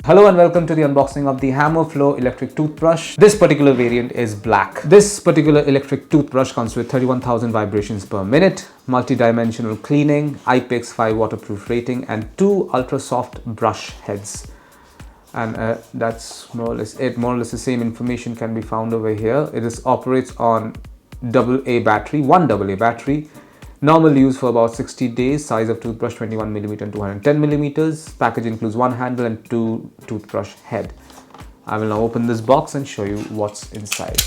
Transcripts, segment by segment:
Hello and welcome to the unboxing of the Hammer Flow electric toothbrush. This particular variant is black. This particular electric toothbrush comes with 31,000 vibrations per minute, multi-dimensional cleaning, IPX5 waterproof rating and 2 ultra soft brush heads. And that's more or less it. More or less the same information can be found over here. It operates on AA battery, one AA battery. Normal use for about 60 days. Size of toothbrush 21mm and 210mm. Package includes one handle and 2 toothbrush head. I will now open this box and show you what's inside.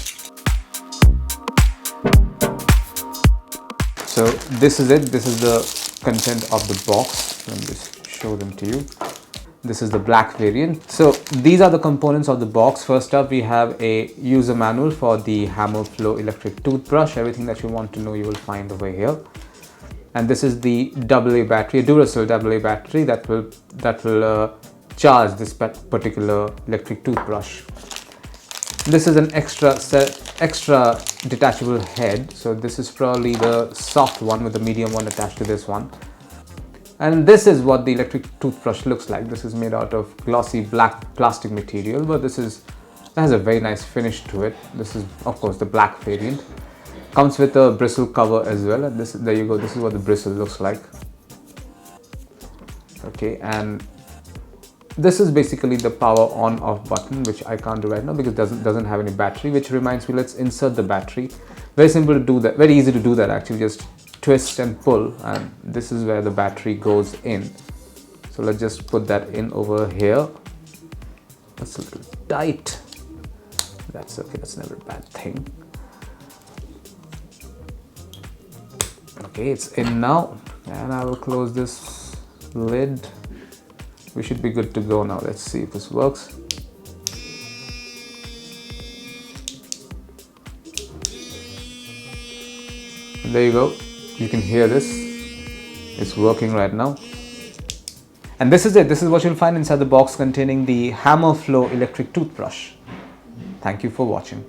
So this is it. This is the content of the box. Let me just show them to you. This is the black variant. So these are the components of the box. First up, we have a user manual for the Hammer Flow electric toothbrush. Everything that you want to know you will find over here. And this is the AA battery, a Duracell AA battery that will charge this particular electric toothbrush. This is an extra detachable head. So this is probably the soft one with the medium one attached to this one. And this is what the electric toothbrush looks like. This is made out of glossy black plastic material, but that has a very nice finish to it. This is of course the black variant. Comes with a bristle cover as well, and there you go. This is what the bristle looks like. Okay, and this is basically the power on off button, which I can't do right now because it doesn't have any battery. Which reminds me, let's insert the battery. Very simple to do that. Very easy to do that actually. Just twist and pull, and this is where the battery goes in. So let's just put that in over here. That's a little tight. That's okay. That's never a bad thing. Okay, it's in now, and I will close this lid. We should be good to go now. Let's see if this works. And there you go. You can hear this. It's working right now. And this is it. This is what you'll find inside the box containing the Hammer Flow electric toothbrush. Thank you for watching.